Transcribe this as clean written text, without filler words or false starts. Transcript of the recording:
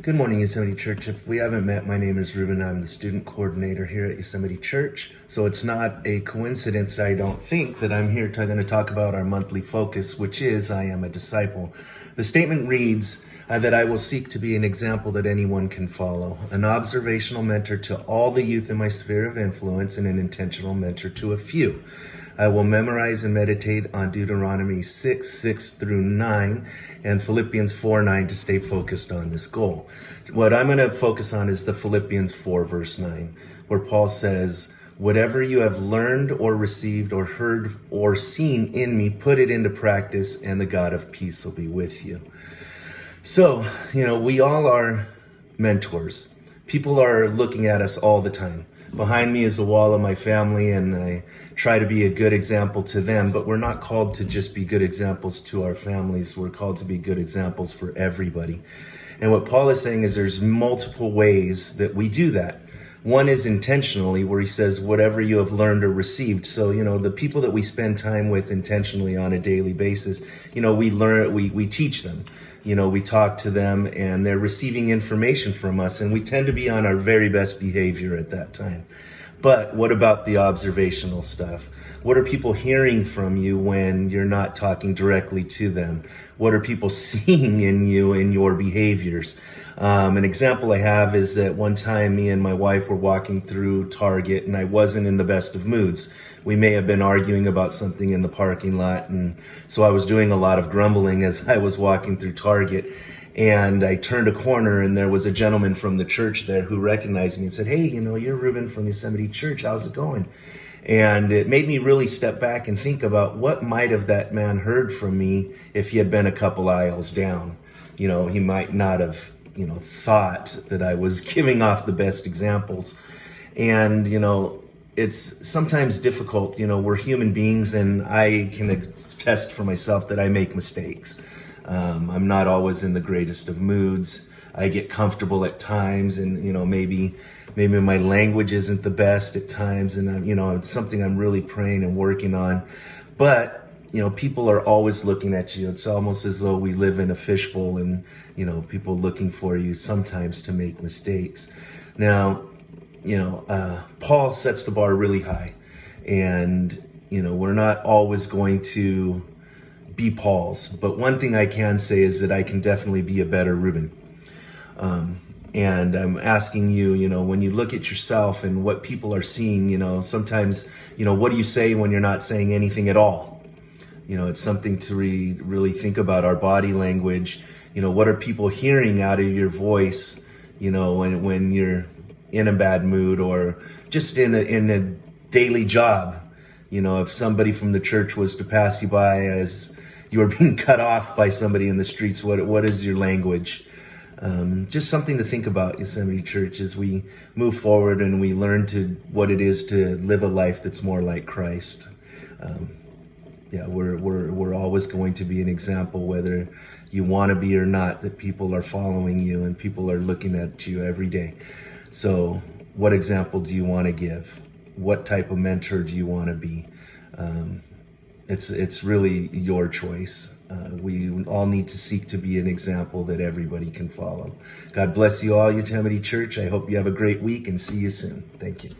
Good morning, Yosemite Church. If we haven't met, my name is Ruben. I'm the student coordinator here at Yosemite Church. So it's not a coincidence, I don't think, that I'm here going to talk about our monthly focus, which is I am a disciple. The statement reads that I will seek to be an example that anyone can follow, an observational mentor to all the youth in my sphere of influence, and an intentional mentor to a few. I will memorize and meditate on Deuteronomy 6 through 9, and Philippians 4:9 to stay focused on this goal. What I'm going to focus on is the Philippians 4 verse 9, where Paul says, whatever you have learned or received or heard or seen in me, put it into practice, and the God of peace will be with you. So, we all are mentors. People are looking at us all the time. Behind me is the wall of my family, and I try to be a good example to them, but we're not called to just be good examples to our families. We're called to be good examples for everybody. And what Paul is saying is there's multiple ways that we do that. One is intentionally, where he says, whatever you have learned or received. So, the people that we spend time with intentionally on a daily basis, we teach them. We talk to them, and they're receiving information from us, and we tend to be on our very best behavior at that time. But what about the observational stuff? What are people hearing from you when you're not talking directly to them? What are people seeing in you and your behaviors? An example I have is that one time me and my wife were walking through Target, and I wasn't in the best of moods. We may have been arguing about something in the parking lot, and so I was doing a lot of grumbling as I was walking through Target. And I turned a corner, and there was a gentleman from the church there who recognized me and said, hey, you're Ruben from Yosemite Church. How's it going? And it made me really step back and think about what might have that man heard from me if he had been a couple aisles down. He might not have, thought that I was giving off the best examples. And, it's sometimes difficult. We're human beings, and I can attest for myself that I make mistakes. I'm not always in the greatest of moods. I get comfortable at times, and maybe my language isn't the best at times, and it's something I'm really praying and working on. But people are always looking at you. It's almost as though we live in a fishbowl, and people looking for you sometimes to make mistakes. Now, Paul sets the bar really high, and we're not always going to be Paul's, but one thing I can say is that I can definitely be a better Ruben. And I'm asking you, when you look at yourself and what people are seeing, sometimes, what do you say when you're not saying anything at all? It's something to really think about our body language. What are people hearing out of your voice, when you're in a bad mood, or just in a daily job. If somebody from the church was to pass you by as you are being cut off by somebody in the streets, what is your language? Just something to think about, Yosemite Church, as we move forward and we learn what it is to live a life that's more like Christ. We're always going to be an example, whether you want to be or not, that people are following you and people are looking at you every day. So what example do you want to give? What type of mentor do you want to be? It's really your choice. We all need to seek to be an example that everybody can follow. God bless you all, Yosemite Church. I hope you have a great week, and see you soon. Thank you.